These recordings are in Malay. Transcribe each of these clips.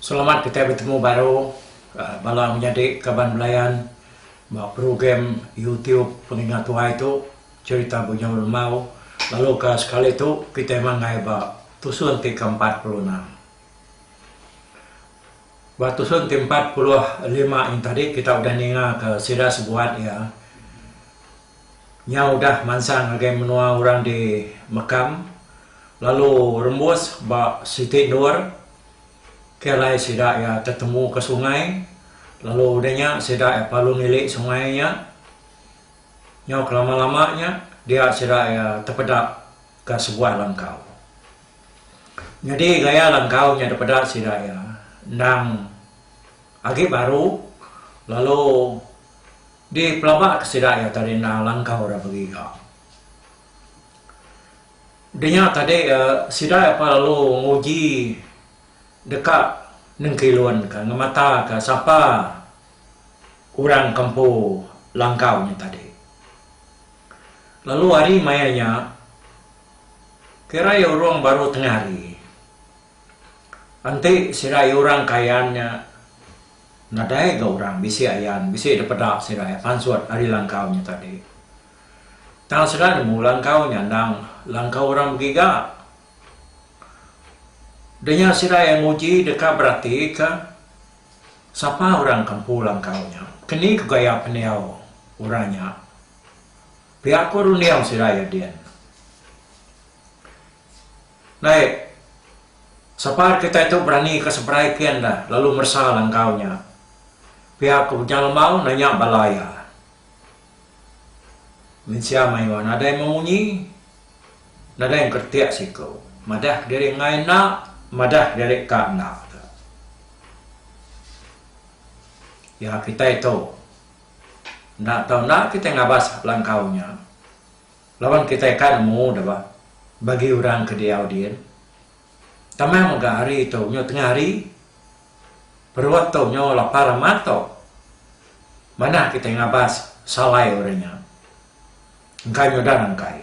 Selamat kita bertemu baru malam menjadi kaban belayan buat program YouTube pengingat tua itu cerita Bujang Lemau. Lalu ke sekali itu kita mengai buat tusun ke-46. Buat tusun ke-45 yang tadi kita udah ninga ke sida sebuat ya. Nya udah mansang lagi menua orang di Mekam. Lalu rembus buat Siti Nur. Kelai sida ya ketemu ke sungai, lalu udahnya sida ya palu milik sungainya, nyok lama-lamanya dia sida ya terpedak ke sebuah langkau. Jadi gaya langkaunya terpedak sida ya, nang agi baru, lalu di pelabak sida ya tadi nang langkau dah pergi ya. Udahnya tadi sida ya palu nguji dekat nengkiluan ke ngemata ke siapa orang kampu langkaunya tadi. Lalu hari mayanya kira ya orang baru tengah hari. Nanti sirai orang kayanya nadai ke orang bisi ayan bisi dapat sirai pansuat hari langkaunya tadi. Tang sirai mu langkaunya nang langkau orang begiga. Denya sira yang uji dekat berarti ke siapa orang kampung langkaunya. Kini kegaya peniau orangnya. Pihak koruniau sira ya dia. Naik. Siapa kita itu berani ke seberai kian dah. Lalu mersa langkaunya. Pihak Bujang Lemau nanya balaya. Minsia maiwan. Ada yang memunyi. Ada yang kertiak siku. Madah dari ngai nak. Madah dari kak nak. Ya kita itu nak tahu nak kita ngabas langkaunya. Lawan kita kan mau dah bagi orang ke dia audien. Tamai moga hari itu nyo tengah hari. Perwat tu nyo lapar mato. Mana kita ngabas salai orangnya. Engkai nyo dah rangkai.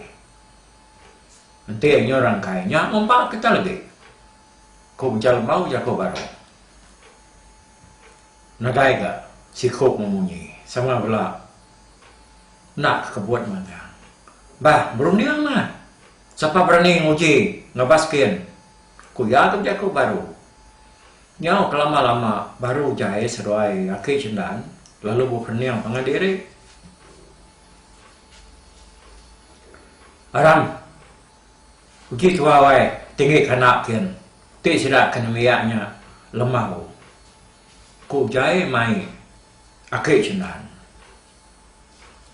Nanti nyo rangkainya ngompak kita lagi. Kau Bujang Lemau ya kau baru. Nadai gak si kok memunyi sama bela nak kebuat mana. Bah belum dia mah. Siapa berani nguji ngabaskin. Ku ya kau baru. Nyau kelama-lama baru jahit seruai akhir cendan lalu bukan yang pengadiri. Aram. Uji tua wai tinggi kanak kian. Tidak kenemiaknya lemau. Ku jai mai akhir cendan.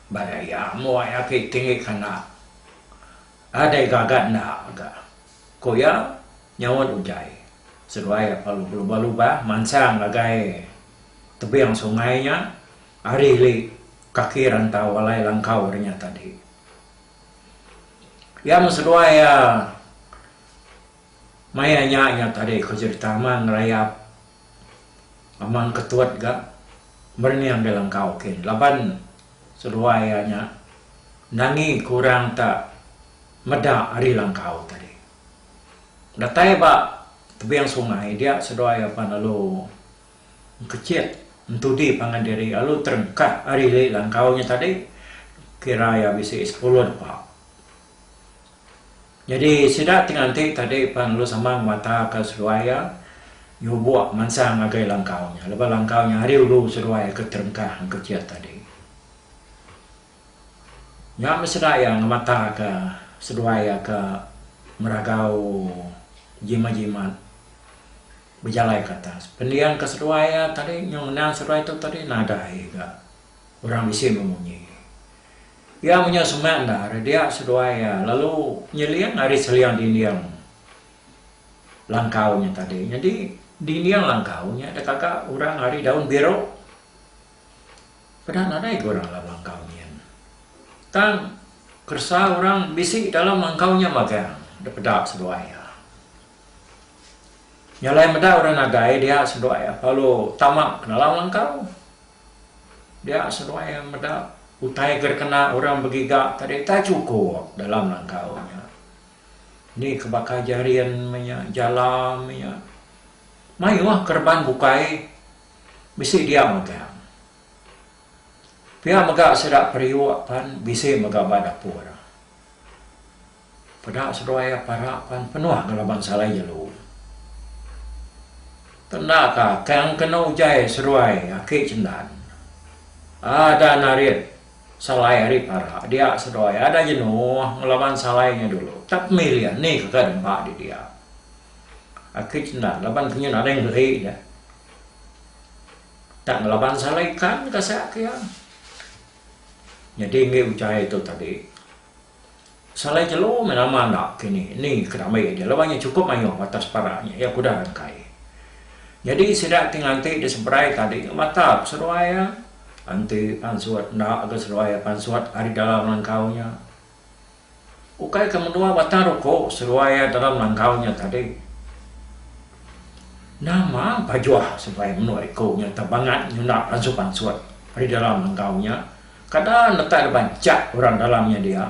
Badaya muai akhir tinggi kanak. Ada gagat nak agak. Ku ya nyawan ujai. Seruai palu luba-luba mansang lagai tebiang sungainya. Hari li kaki rantau walai langkau orangnya tadi. Ya seruai ya. Mayanya tadi ko cerita mang rayap amang ketuat ga berniang dalam kau kin laban seruayanya nangi kurang tak meda ari langkau tadi. Datai ba tebiang sungai dia seruaya panalo kecil mentudi pangan diri lalu terengkat ari le langkaunya tadi kira ya bisa 10 pak. Jadi sidak tinganti tadi panalo sama mata ke seruaya yo buat mansang agai langkaunya. Lepas langkaunya hari ulu seruaya ke terengkah kecil tadi. Nya mesraya mata ke seruaya ke meragau jima-jimat berjalai ke atas. Pendian ke seruaya tadi yang menang seruaya itu tadi nadai ke orang bisa memunyi. Ya punya semandar dia seruaya lalu nyeliang hari seliang diniang langkaunya tadi. Jadi diniang langkaunya ada kakak orang hari daun biru. Padahal nadai orang lah langkaunya. Kan kersa orang bisik dalam langkaunya magang dapat seruaya. Nyalai meda orang nagai dia seruaya. Kalau tamak dalam langkau dia seruaya meda utai gerkena orang begiga tadi tak cukup dalam langkaunya. Ini kebakar jarian punya jalan punya. Mayuah kerban bukai bisik dia magang. Pihak megak sedak periwak pan bisik megak badapur. Pada seruaya para pan penuh galaban salai jelu. Tendaka kang kena ujai seruai akik cendan. Ada narit salai hari para dia seruai ada jenuh ngelawan salainya dulu. Tak milian ni kekadang pak di dia. Akik cendan laban punya ada yang geri dah. Tak ngelawan salai kan kasak ya. Jadi ngi ujai itu tadi. Salai jelu menama nak kini ni keramai dia lawannya cukup mayu atas paranya ya kuda rangkai. Jadi sidak tinganti di seberai tadi mata seruaya anti pansuat nak agak seruaya pansuat hari dalam langkaunya. Ukai kemenua batang ruko seruaya dalam langkaunya tadi. Nama pajuah supaya menua ikonya tabangat nyunak pansuat hari dalam langkaunya. Kadang letak bancak orang dalamnya dia.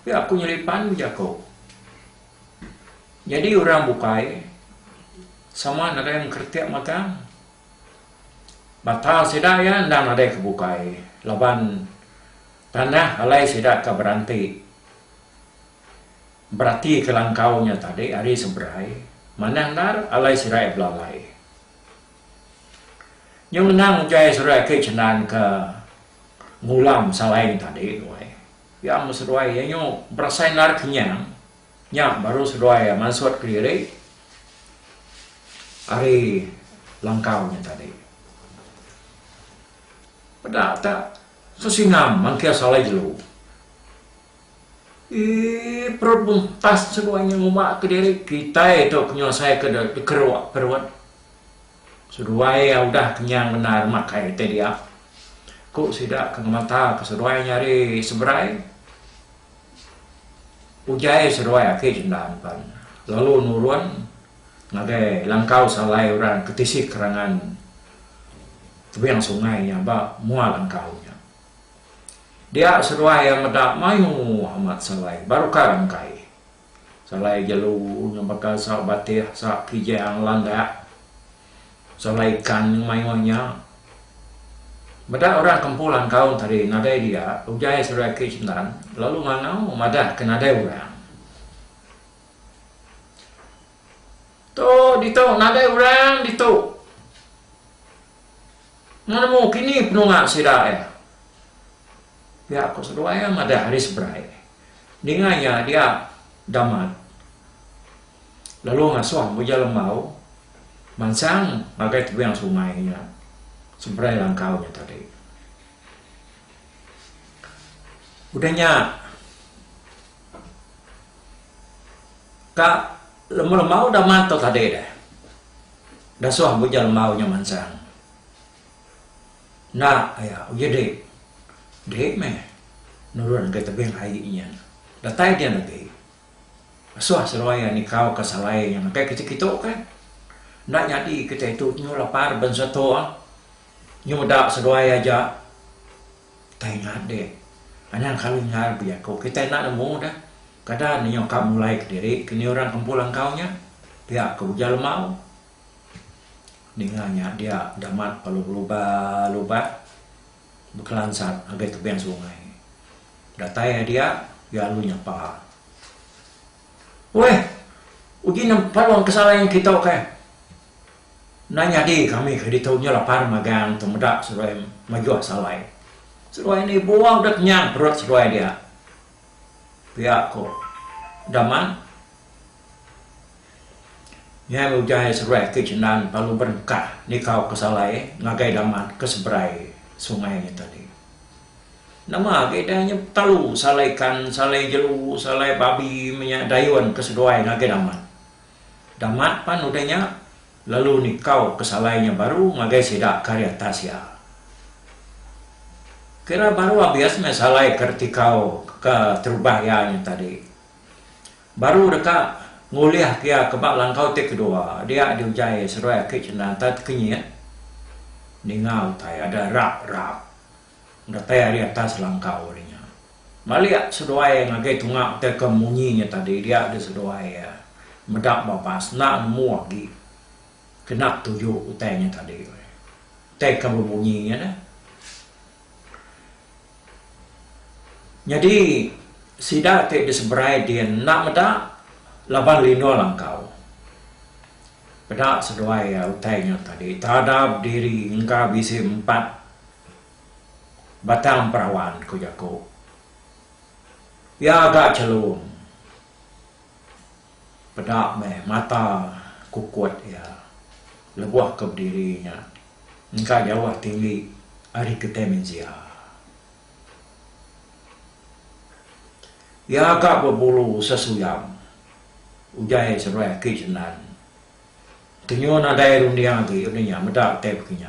Ya aku nyelipan jako. Jadi orang bukai sama ada yang kertiak makan batal sedaya dan ada yang kebukai laban tanah alai sedak ke berarti ke langkaunya tadi hari seberai mana nar alai serai belalai yang menang jaya serai ke cenan ke ngulam salain tadi ya seruai yang berasai nar kenyang nya baru seruai masuk ke diri hari langkaunya tadi. Pada tak sesingam mangkia salah jelu. Perut buntas semuanya ngumak ke diri kita itu penyelesai ke keruak peruat. Seruai udah kenyang benar makai tadi ya. Kok sidak ke mata ke seruai nyari seberai. Ujai seruai akhir jendan pan. Lalu nuruan ngagai langkau salai orang ketisik kerangan tebiang sungainya ba mual langkaunya. Dia seruai yang medak mayu amat salai baru karangkai. Salai jalu yang bakal sak batih sak kijang landak. Salai ikan yang mayunya. Medak orang kampung langkau tadi nadai dia ujai seruai kecintaan lalu ngangau madah ke nadai orang. Tuh, dito, nadai orang, dito. Mana mau kini penungak sida ya. Ya, aku seruaya ada hari seberai. Dinganya dia damat. Lalu ngasuh berjalan mau. Mansang, magai tebiang sungainya. Seberai langkaunya tadi. Udahnya. Kak, lemau dah mantau tadi dah. Dah suah bujal maunya mansang. Nah, ayah, uya dek. Dek meh. Nurun ke tebing hayinya. Dah tay dia lagi. Suah seruaya ni kau kesalai yang kayak kita kan. Nak jadi kita itu nyu lapar ben satu nyu dak seruaya aja. Tengah deh. Anang kalau ngar biar kau kita nak nemu dah. Kadang ni yang kamu mulai ke diri, kini orang kumpulan kau nya. Dia kau jalan mau. Dengannya dia damat perlu luba berkelansat agak tepian sungai. Datanya dia, ya lu nyapa. Weh, uji nampak kesalahan kita kan? Nanya di kami keditunya lapar magang temedak seruai maju salai. Seruai ini buang dah kenyang perut seruai dia. Pihak ko daman. Nya ujai seruai kecenan palu berkah ni kau kesalai ngagai daman keseberai sungainya tadi. Nama gedanya talu salai ikan, salai jelu, salai babi minyak dayuan keseduai ngagai daman. Damat pan udahnya lalu ni kau kesalainya baru ngagai sedak karya tasya. Kira baru habis mesalai kerti kau ke terubahyanya tadi. Baru dekat nguliah kia kebak langkau te kedua dia diujai seruai kecenan tat kenyit. Ningau tai ada rap. Datai di atas langkau dia. Maliak seduai ngagai tungak te kemunyinya tadi dia ada seduai ya. Medak bapas nak muak gi. Kena tujuh utainya tadi. Te kemunyinya dah. Jadi sida te diseberai dia nak medak laban lino langkau. Pedak seduai ya utainya tadi. Tadap diri engkau bisi 4 batang perawan ko jako. Ya agak celung. Pedak me mata kukuat ya. Lebuah ke dirinya. Engkau jauh tinggi ari ketemenzia. Ya agak berbulu sesuyam. Ujai seruai kecenan. Tunyo na dai rundiang lagi udah medak teh begini.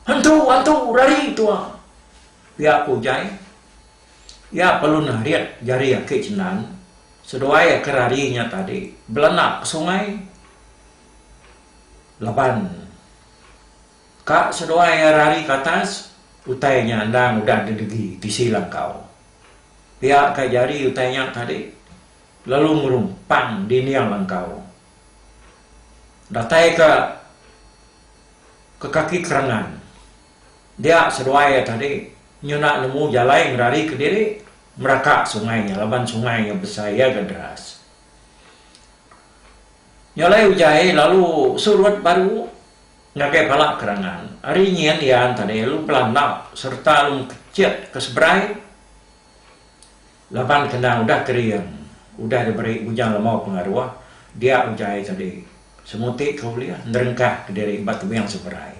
Hantu rari tua. Ya ujai. Ya perlu nariat jari ya kecenan. Sedoai kerarinya tadi belenak ke sungai. Laban. Kak sedoai rari ke atas. Utainya andang udah didegi di silang kau. Pihak kak jari utainya tadi. Lalu merumpang di niang langkau. Datai ke kaki kerangan. Dia seduai tadi nyunak nemu jalai ngerari ke diri merakak sungainya, laban sungainya besar ya deras. Nyalai ujai lalu surut baru ngakai palak kerangan. Hari nyian dia tadi lu pelanak serta lu kecil keseberai. Laban kena udah kering, udah diberi hujan lemau pengaruh. Dia ujai tadi semutik kau lihat nerengkah ke diri batu yang seberai.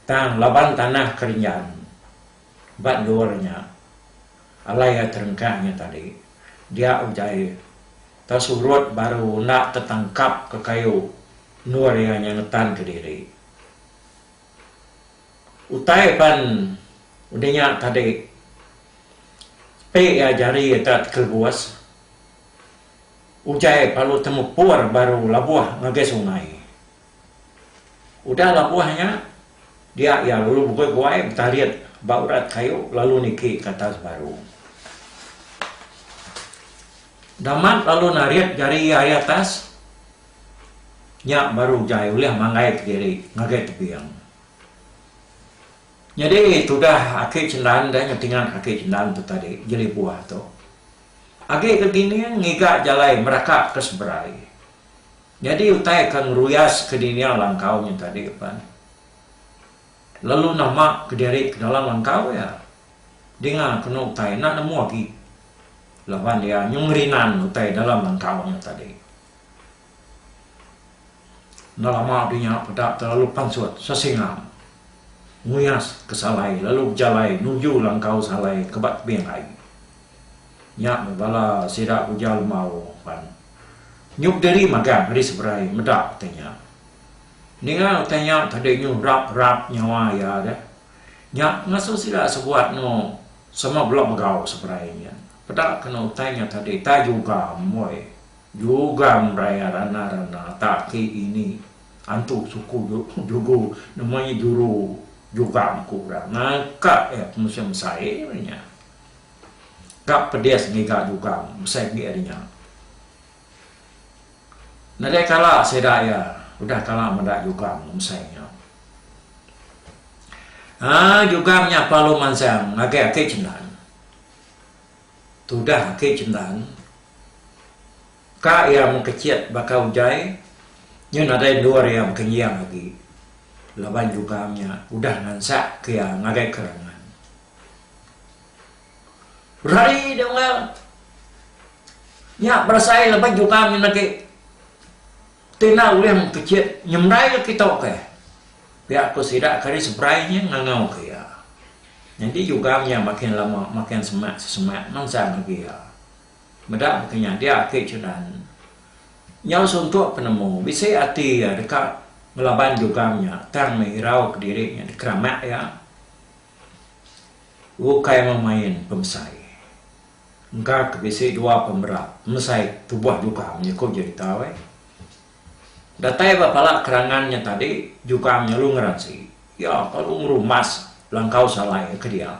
Tang laban tanah keringan. Bat luarnya. Alaya terengkahnya tadi. Dia ujai. Tasurut baru nak tertangkap ke kayu. Nuar yang ngetan ke diri. Utai pan. Udahnya tadi. Pe ya jari tak keluas. Ujai palu temu puar baru labuah ngagai sungai. Udah labuahnya. Dia ya lalu buka guai kita lihat baurat kayu lalu niki ke atas baru. Damat lalu nariat jari hari atas. Nyak baru jai uliah mangai ke diri ngagai tepiang. Jadi itu dah akhir cendan dan nyetingan akhir cendan tu tadi jeli buah tu. Akhir keginian ngigak jalai merakak keseberai. Jadi utai kan ruyas kedinian langkaunya tadi kan. Lalu nama ke diri ke dalam langkau ya. Dengan kena utai nak nemu lagi. Lawan dia nyungrinan utai dalam langkaunya tadi. Nah lama dia pedak terlalu pansut sesingam. Nguyas kesalai lalu jalai nuju langkau salai kebat biangai. Nyak membala sidak ujal mau pan. Nyuk dari magang dari seberai medak tanya. Ninga tanya tadi nyu rap nyawa ya dah. Nyak ngaso sila sebuat no sama blok megau seberainya. Pada kena tanya tadi, tak juga moy, juga meraya rana-rana tak ki ini antu suku juga namanya juru juga kurang. Maka musim saya punya, kak pedes ni kak juga saya giarnya. Nade kala sedaya, udah kala mendak juga musainya. Juga menyapa lu mansang, agak-agak cendan. Sudah agak cendan. Kak yang kecil bakal ujai, nhưng ada dua yang kenyang lagi. Laban juga udah ngansak ke yang agak kerangan. Rai dengan ya berasai laban juga lagi. Tina uliam kecil nyemrai kita ke. Biar aku tidak kari sebrainya ngangau ke ya. Jadi juga makin lama makin semak mansang lagi ya. Medak makanya dia ke cendan. Nyau suntuk penemu bisa hati ya dekat melaban juga tang menghirau ke dirinya di keramat ya. Bukai memain pemesai. Engkau kebisi dua pemerap mesai tubuh juga kau jadi tahu. Datai bapala kerangannya tadi juga lu ngeransi. Ya kalau ngerumas langkau salah ke dia.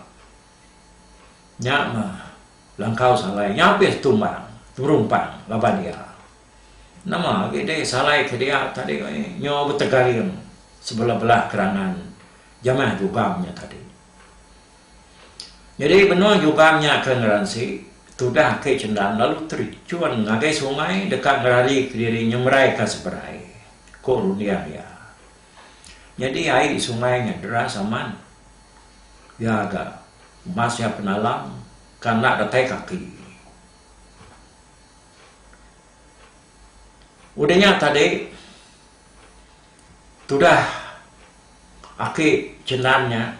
Nyak mah langkau salah nyapis tumbang turumpang laban dia. Nama gede salah ke dia tadi nyo betegalim sebelah-belah kerangan jamaah juga tadi. Jadi benar juga ke ngeransi sudah ke cendan lalu tercuan ngagai sungai dekat ngerari ke dirinya merai ke seberai. Korunia ya. Jadi air sungainya deras aman. Ya agak masnya penalam karena datai kaki. Udahnya tadi sudah aki cendannya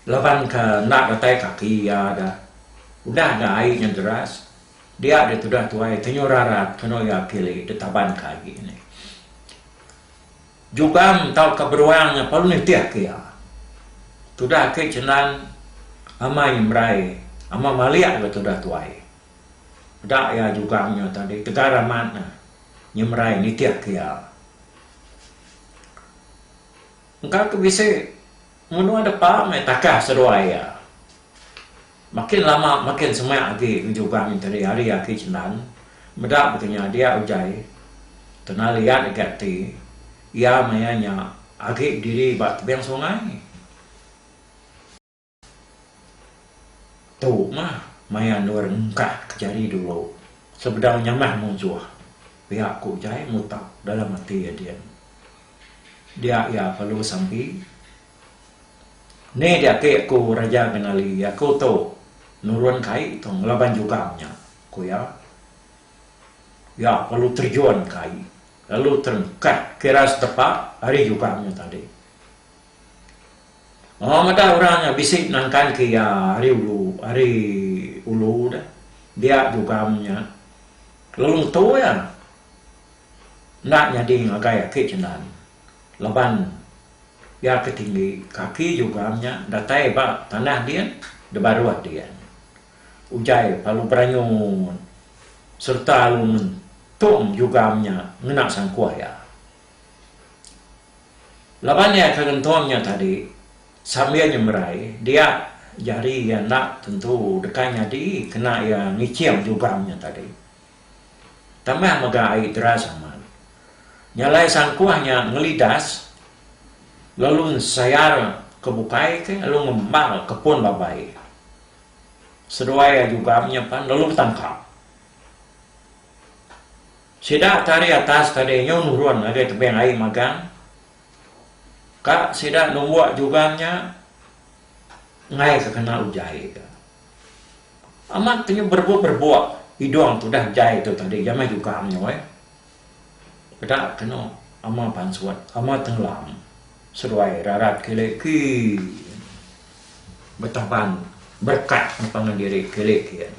lawan ke nak datai kaki ya ada. Udah ada air yang deras. Dia ada sudah tuai tenyurarat kena ya pilih detaban kaki ini. Juga tahu keberuangnya perlu nitiak ya. Sudah ke cendan ama imrai, ama maliak sudah tuai. Dak ya juga tadi tegara mana nyemrai nitiak ya. Engkau bisa menua depan takah seruai ya. Makin lama makin semak lagi juga dari hari ya ke cendan. Medak betulnya dia ujai. Tenang lihat ikati. Ya mayanya agak diri bat tebiang sungai. Tuh mah maya nur engkah kejari dulu. Sebenarnya mah muncul. Pihak ku jai mutak dalam hati ya dia. Dia ya perlu sampai. Nih dia ke ku raja kenali ya ku tu nurun kai tong laban juga nya ku ya. Ya perlu terjun kai. Lalu terangkat keras tepat hari juga tadi. Oh mata orangnya bisik nangkan ke ya hari ulu dah. Dia juga punya. Lalu tahu ya. Nak jadi agak ke cendan. Laban ya ketinggi kaki juga punya. Datai pak tanah dia debaruat dia. Ujai palu beranyun serta alun Tom juga punya ngenak sangkuah ya. Labannya kegentomnya tadi sambil nyemerai dia jari yang nak tentu dekatnya di kena yang ngiciam juga punya tadi. Tambah mega air deras aman. Nyalai sangkuahnya ngelidas lalu sayar kebukai ke lalu ngembang kepun babai. Seruai juga punya pan lalu tangkap. Sidak tari atas tadi nurun agak tebing air magang. Kak sidak nungguak juga nya ngai ke kena ujai ke. Amat tanya berbuat hidung tu dah jai tu tadi jamai juga nya we. Beda kena ama pansuat ama tenglam. Seruai rarat kele ki betaban berkat pangan diri kele kian.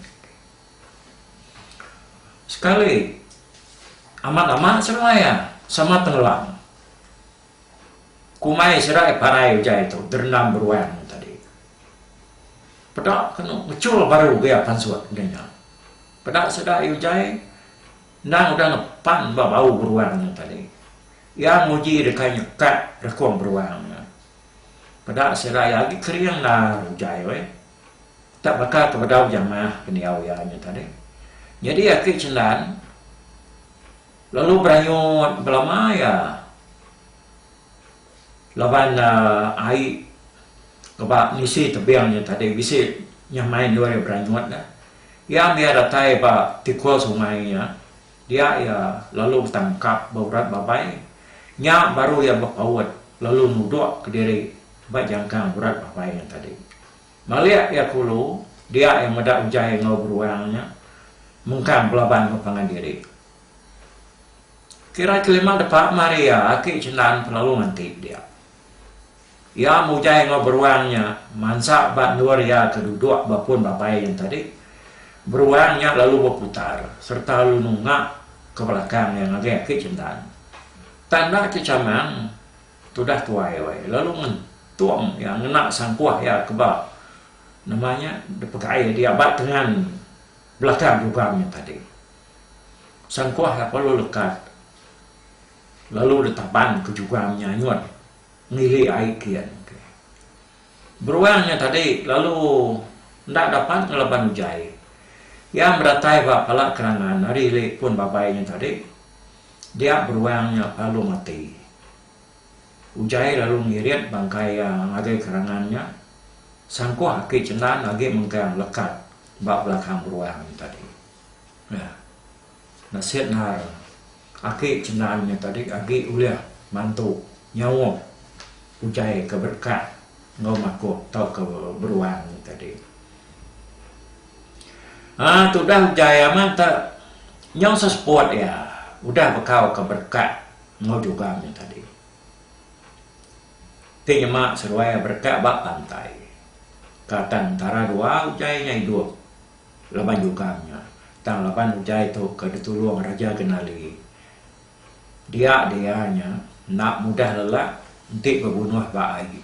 Sekali amat-amat semuanya sama tenggelam. Kumai serai parai ujai itu derendam beruang tadi. Pada kena ngecul baru gaya pansuat denya. Pada sedai ujai nang udah lepan bau beruangnya tadi. Yang muji dekanya kat rekong beruangnya. Pada sedai lagi keriang na ujai we. Tak bakal kepada jamaah peniau yanya tadi. Jadi akhir cendan lalu beranyut belama ya. Laban air kebak nisi tebiangnya tadi bisi nyamain dua beranyut dah. Yang dia datai ba tikul sungainya. Dia ya lalu tangkap baurat babai. Nya baru ya berpawat lalu nuduk ke diri ba jangkang berat babai yang tadi. Maliak ya kulu dia yang medak ujai ngau beruangnya mengkam belaban kepangan diri. Kira kelima dapat Maria aki cendan pelalu nganti dia. Ya mujai ngau beruangnya mansak bat nur ya keduduk bapun bapai yang tadi. Beruangnya lalu berputar serta lalu nunggak ke belakang yang agak aki cendan. Tanda kecamang sudah tuai lalu ngentuam yang ngenak sangkuah ya kebak. Namanya dipakai dia bat dengan belakang jugamnya tadi. Sangkuah apa lo lekat. Lalu ditapan ke jugamnya nyuat. Ngili air kian. Beruangnya tadi lalu tidak dapat ngelaban ujai. Yang beratai bak palak kerangan hari le pun babainya tadi. Dia beruangnya lalu mati. Ujai lalu ngirit bangkai yang ada kerangannya. Sangkuh aki cendan lagi mengkang lekat bak belakang beruang tadi. Ya. Nasihat nar aki cendannya tadi aki uliah mantu nyawa ujai keberkat ngau makuk tau ke beruang tadi. Sudah ujai aman tak nyau sesport ya. Udah bekau keberkat ngau juga tadi. Tinya mak seruai berkat bak pantai. Kata antara dua ujainya hidup laban jugamnya. Tang laban ujai tu ke ditulung Raja Genali. Dia-dianya nak mudah lelak untuk berbunuh Pak Ai.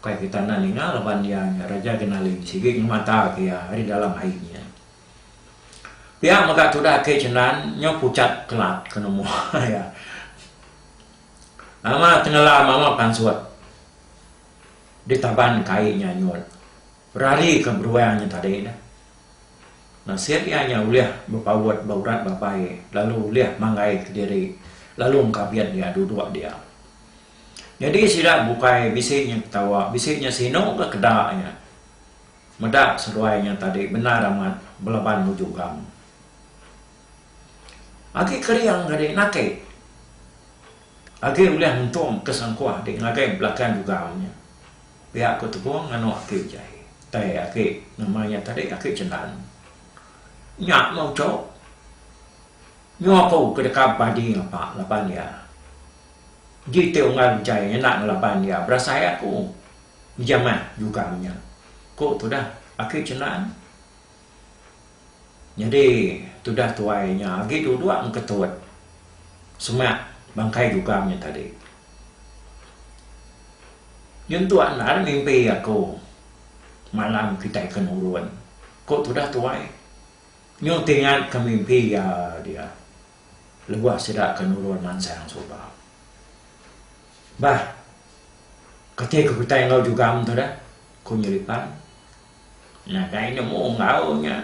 Kayak kita naninga laban dianya Raja Genali sigit mata dia di dalam airnya. Dia maka sudah ke cenan nyo pucat kelak ke nomor ya. Ama tenggelam mama pansuat. Ditaban kainnya nyuat. Berari ke beruangnya tadi dah. Nasihat ianya uliah berpawat baurat bapai. Lalu uliah manggai ke diri. Lalu ngkabiat dia duduk dia. Jadi sidak bukai bisiknya ketawa. Bisiknya sino ke kedaknya. Medak seruainya tadi. Benar amat belaban hujugam. Agi keriang gade nake. Agi uliah mentum kesangkuah. Di ngagai belakang jugamnya. Pihak ku teguang nganu aki ujai. Tai aki namanya tadi aki cendan. Nyak mau cok. Nyak kau ke dekat badi apa lapan dia. Jitu ngal jaya nak lapan dia. Berasa aku jamah juga punya. Kau tu dah aki cendan. Jadi tu dah tuainya. Aki duduk angketut. Semak bangkai juga punya tadi. Yang tuan ada mimpi aku. Malam kita akan uruan. Kok sudah tuai? Nyo tingat kemimpi ya dia. Lebuah sidak akan uruan mansang soba. Bah, ketika kita ngau juga tu dah. Kau nyelipan. Nah, kaya mau ngau nya.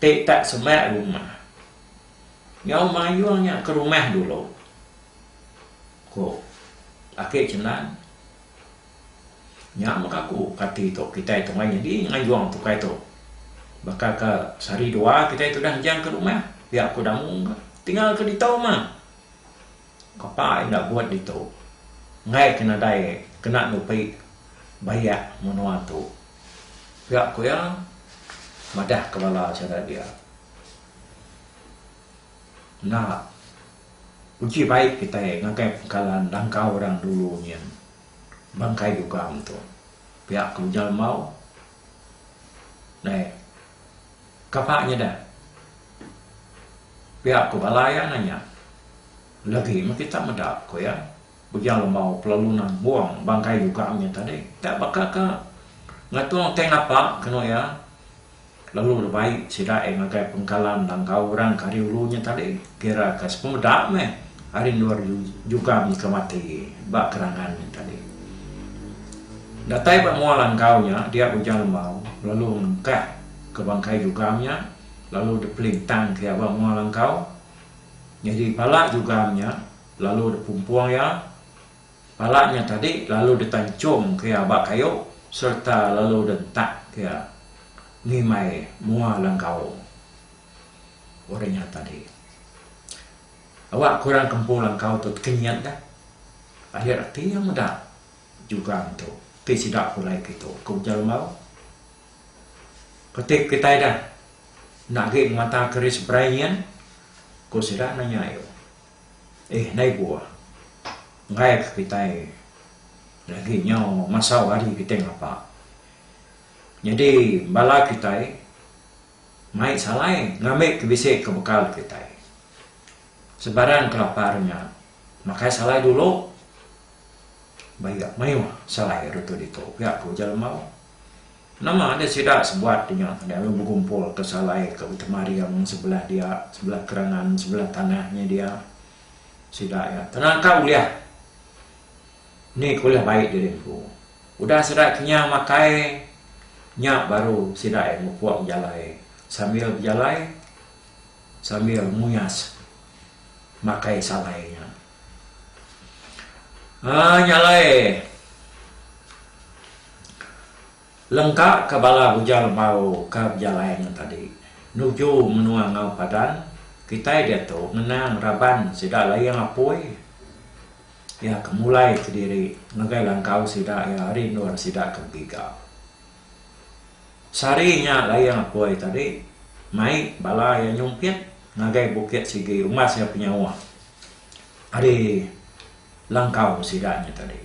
Tak semak rumah. Ngau mayunya ke rumah dulu. Kok akhir cendan. Nyak makaku kati tu kita itu main jadi ngayuang tu kai tu. Bakal ke sehari dua kita itu dah jang ke rumah. Ya aku dah mung tinggal ke di tau mah. Kapai nak buat di tau. Ngai kena dai kena nupai bayar menua tu. Ya aku ya madah kepala cara dia. Nah uji baik kita ngakai pengkalan langkah orang dulunya. Bangkai juga untuk pihak kerja mau. Nah, kapaknya dah. Pihak kebalaya nanya. Lagi kita mendak ko ya. Berjalan mau pelalunan buang bangkai juga tadi. Tak bakal ke Ngatung teng apa kena ya. Lalu baik sida ngagai pengkalan langkau orang kari ulunya tadi kira kas pemedak me hari luar juga mi kemati bak kerangan tadi. Datai bak mua langkaunya dia ujang mau lalu ngkah ke bangkai jugamnya lalu dipelintang ke abang mua langkau. Jadi palak jugamnya lalu dipumpuang ya. Palaknya tadi lalu ditancung ke abak kayu serta lalu dentak ke ngimai mua langkau orangnya tadi. Awak kurang kempu langkau tu kenyat dah. Akhir hati yang muda juga tu. Tidak pulai gitu. Kau jalan mau. Ketik kita dah. Nak ke mata keris perayaan. Kau sudah nanya yo. Naik buah. Ngai kita lagi nyaw masau hari kita ngapa. Jadi bala kita mai salai ngambil kebisik ke bekal kita. Sebaran kelaparnya. Makai salai dulu. Baik mayu salai rutu itu. Ya aku jalan mau. Nama ada sidak sebuat dia. Dia berkumpul ke salai ke utemari yang sebelah dia, sebelah kerangan, sebelah tanahnya dia. Sidak ya. Tenang kau lihat. Ni kuliah baik diriku. Udah sidak kenyang makai. Nyak baru sidak mempuak berjalai. Sambil berjalai, sambil muyas makai salainya. Nyalai. Lengkap kebala bujal mau ke berjalainya tadi. Nuju menua ngau padan. Kita dia tu menang raban sidak layang apoi. Ya kemulai ke diri. Nagai langkau sidak ya hari nur sidak kebiga. Sarinya layang apoi tadi. Mai bala yang nyumpit. Ngagai bukit sigi umas yang punya uang. Hari langkau sidaknya tadi.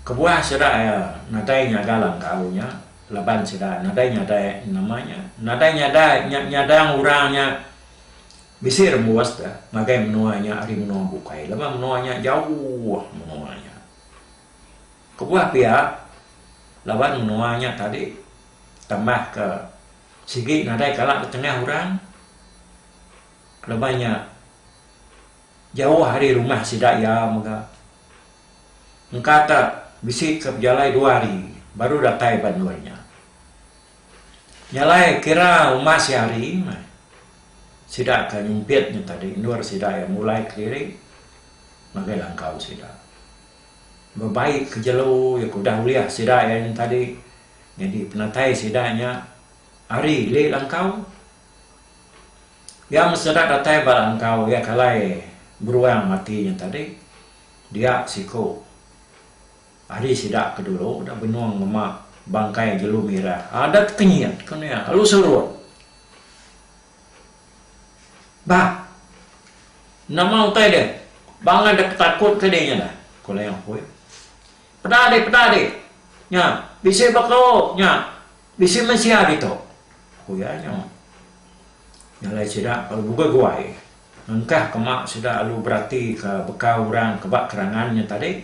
Kebuah sidak ya. Nadai nyaga langkaunya. Laban sidak. Nadai nyadai namanya. Nadai nyadang orangnya. Bisi rembuas dah. Ngagai menuanya hari menua bukai. Laban menuanya jauh menuanya. Kebuah pihak. Laban menuanya tadi tambah ke sigi nadai kalak di tengah orang. Lebannya jauh hari rumah sidak ya maka. Engkata bisik ke berjalai 2 hari baru datai banuanya. Nyalai kira umas hari sidak ke nyumpitnya tadi nur sidak yang mulai kelirik maka langkau sidak. Berbaik ke jelu ya kudah uliah sidak yang tadi. Jadi penatai sidaknya hari le langkau. Yang sedak datai balangkau ya kalai beruang matinya tadi. Dia siko. Hari sidak kedulu dah benuang memak bangkai jelu merah. Ada kenyat kan ya. Lalu serut. Bah. Nama utai dia. Bang ada takut ke dia dah. Kalau yang pun. Pedade. Nya, bisa bakau nya. Bisa mensia gitu. Kuyanya. Nyalai sidak kalau buka guai. Engkah kemak sidak lalu berarti ke bekau orang kebak kerangannya tadi.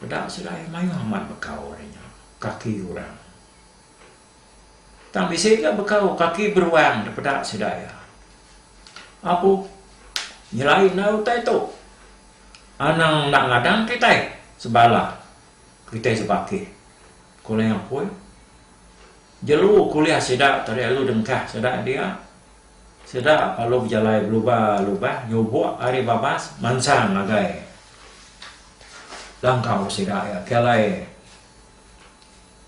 Bedak sidak mayu amat bekau orangnya. Kaki orang. Tak bisa ke bekau kaki beruang daripada sidak ya. Apa? Nyalai nau tai tu. Anang nak ngadang kita sebalah. Kita sebagai. Kalau yang pun jelu kuliah sidak tadi lalu dengkah sidak dia. Sidak kalau berjalai berubah nyobok hari babas mansang agai. Langkau sidak ya kelai.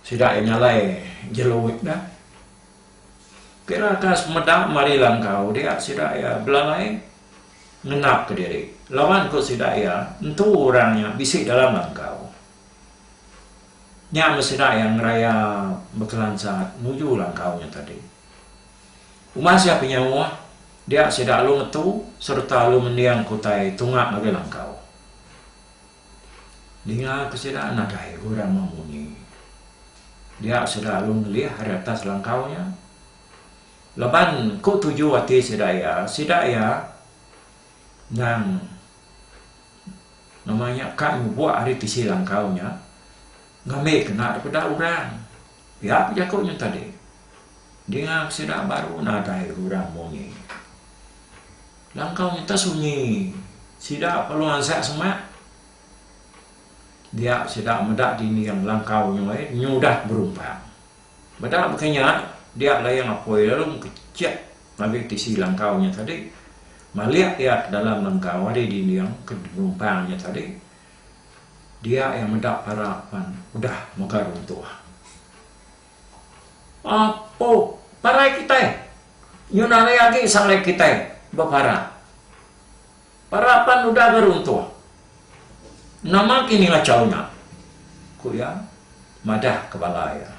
Sidak yang nyalai jelu dah. Kira kas medak mari langkau dia sidak ya belalai ngenap ke diri. Lawan ko sidak ya entu orangnya bisik dalam langkau. Nya sidak yang raya bekalan saat menuju langkaunya tadi. Umas ya penyawa dia sidak lu ngetu serta lu mendiang kutai tungak lagi langkau. Dia kesidak nadai orang mamuni. Dia sidak lu ngelihat hari atas langkaunya. Laban ku tuju hati sidak ya nang namanya kak buat hari tisi langkaunya. ngambil kena daripada orang. Ya, jakutnya tadi. Dia sidak baru nadai orang mongi. Langkau nyata sunyi. Sidak perlu ansak semak. Dia sidak medak dini yang langkau nyudah berumpang. Medak berkenyak, dia layang apoi lalu kecek ngambil tisi langkaunya tadi. Maliak dia dalam langkau ada dini yang berumpangnya tadi. Dia yang medak harapan udah magarung tua. Apa parai kita? Nyunalai lagi sanglai kita bapara. Parapan udah garung tua. Nama kini ngacaunya. Kuya madah ke balaya.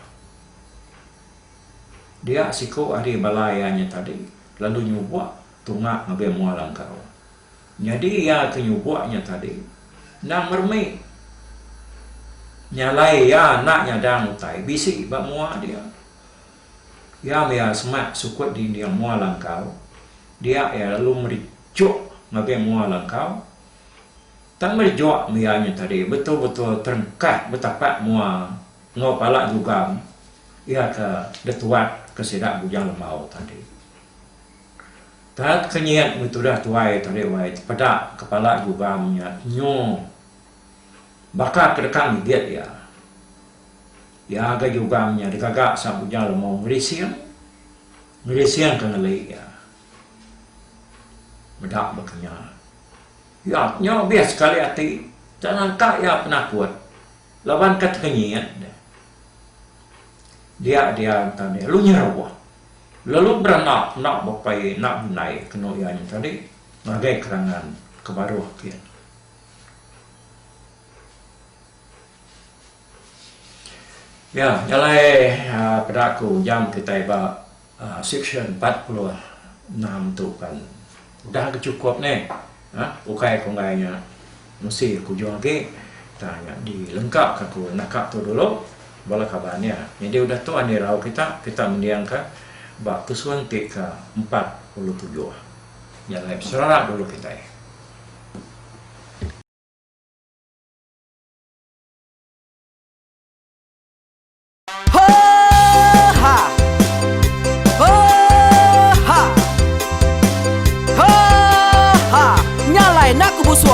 Dia siku hari balayanya tadi lalu nyubuk tungak ngabe mualang kau. Jadi ya kenyubuknya tadi nang mermai nyalai ya anaknya dang utai bisik bak mua dia. Ya mea semak sukut di dia mualang kau. Dia ya lalu mericuk ngabe mualang kau. Tak mericuk mianya tadi betul-betul terengkat betapa mua ngopala juga. Ya ke detuat kesedak bujang lemau tadi. Tak kenyat betul dah tuai tadi wai pada kepala juga punya nyo. Bakar kedekang dia ya. Ya agak juga punya dikagak sa bujang lemau ngerisian. Ngerisian ke ngelai ya. Medak berkenyat. Ya nyo bias sekali hati. Jangan kak ya penakut. Lawan kat kenyat. Dia tadi lu nyerah. Lalu beranak nak bapai nak naik kenoyan tadi ngagai kerangan kebaruh kian. Ya, nyalai pada aku jam kita iba section 46 tu kan. Udah cukup nih. Ukai kongainya mesti aku jual ke tanya dilengkap aku nakap tu dulu. Bala kabarnya. Jadi udah tu ani rau kita mendiangkan bak kesuan TK 47. Ya live serara dulu kita ya.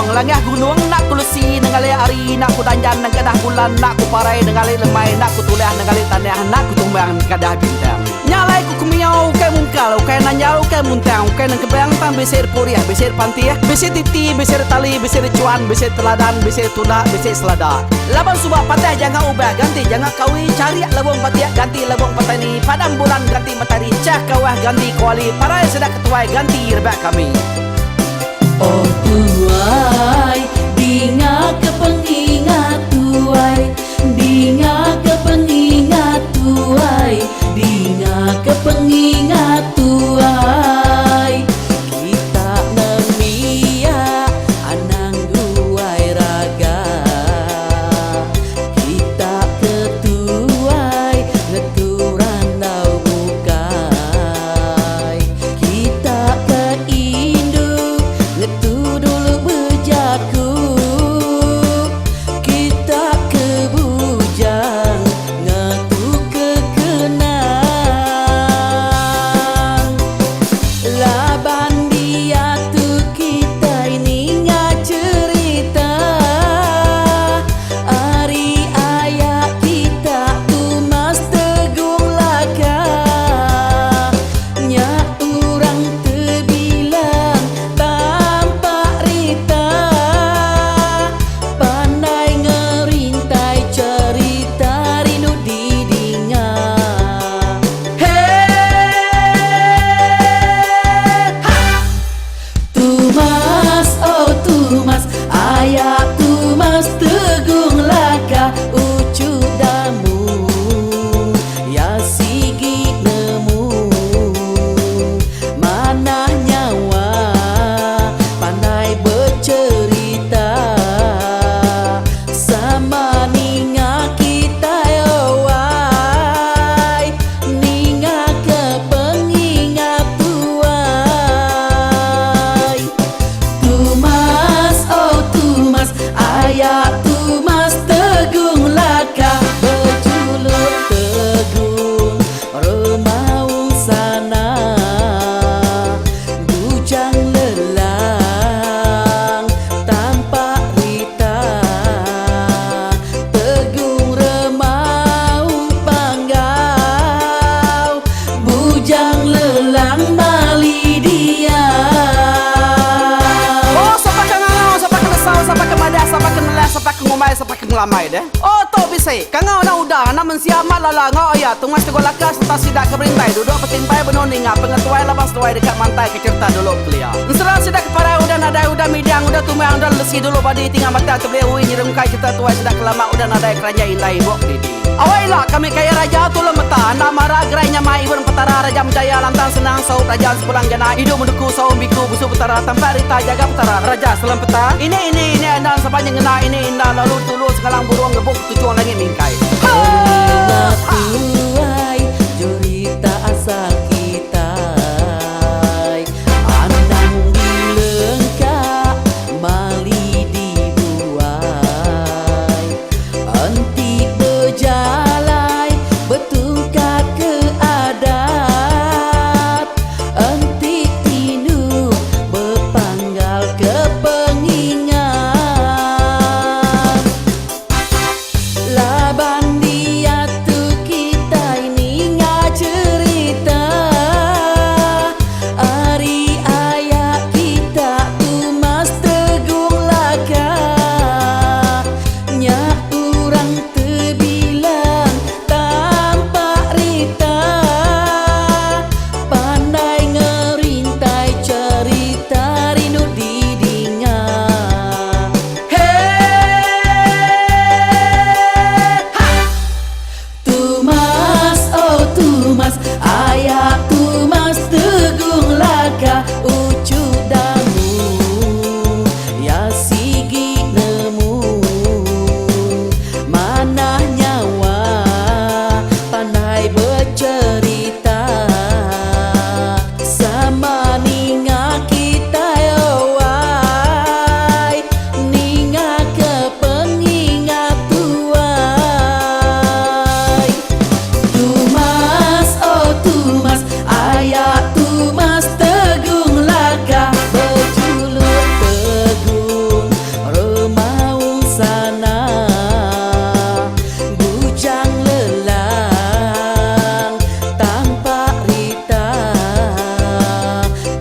Langah gunung nak kulusi nengali ari nak kudanjan nang kadah bulan nak kuparai nengali lemai nak kutuliah nengali tanah nak kutumbang kadah bintang nyalai ku kumiau kai mungkal kai nanjau kai muntang kai nang kebang tam besir puriah besir pantiah besir titi besir tali besir cuan besir teladan besir tuna besir selada laban subah patah jangan ubah ganti jangan kawi cari labong patiak ganti labong patani padam bulan ganti matahari cah kawah ganti kuali parai sedak ketuai ganti rebak kami. Oh tuai, dinga kepengingat tuai, dinga kepengingat tuai, dinga kepengingat tuai. Kita nemia anang duai raga, kita ketuai ngeturan dau bukai, kita keinduk ngetu dulu bejaku, kita ke bujang. lelang mali dia. Oh, siapa kang ngau, siapa kang lesau, siapa kang madah, siapa kang nelas, siapa kang ngumai, siapa kang lamai deh. Oh, to bisai. Kang ngau na udah, na mensiamat lala ngau ya. Tungas tegol lakas, tak sidak keberintai. Duduk petimpai benoning, pengetuai labas tuai dekat mantai ke cerita dulu kelia. Nseran sidak keparai udah nadai udah midang udah tumai udah lesi dulu padi tinggal mata terbeli uin nyerem kai cerita tuai sidak kelama udah nadai kerajaan indai bok didi. Awailah kami kaya raja tu lemeta. Nak marah gerainya mai ibu petara raja menjaya lantang senang sau raja sepulang jana hidup menduku sau biku busu petara tanpa rita jaga petara raja selam peta. Ini andan sepanjang ngena ini indah lalu tulus segalang burung ngebuk tujuan langit mingkai. Ingat tuai cerita asal kita, andang dilengkap mali dibuai, antik berjalai bertungkat ke adat, antik tinu berpanggal ke pengingat. Laban dia tu kita ini ngah cerita, hari ayah kita tu mas tegung laka, nyak urang terbilang tanpa rita, pandai ngerintai cerita rindu didingat. Tumas, oh Tumas, ayah Tumas tegung laka ucu damu, ya sigi nemu, mana nyawa pandai bercerita, sama ninga kita yowai, ninga ke pengingat tuai. Tumas, oh Tumas, ayah Tumas tegung laka berjulur tegung remaung sana, bujang lelang tanpa rita,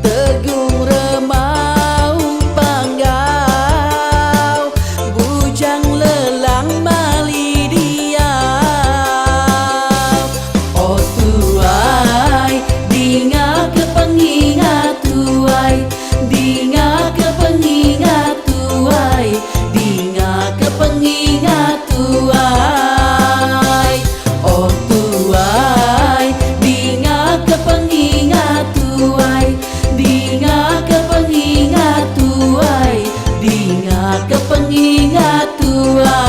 tegung remaung panggau, bujang lelang mali dia. Oh tuai, dinga ke pengingat tuai, dinga ke pengingat tuai, dinga ke pengingat tuai. Oh tuai, dinga ke pengingat tuai, dinga ke pengingat tuai, dinga ke pengingat tuai.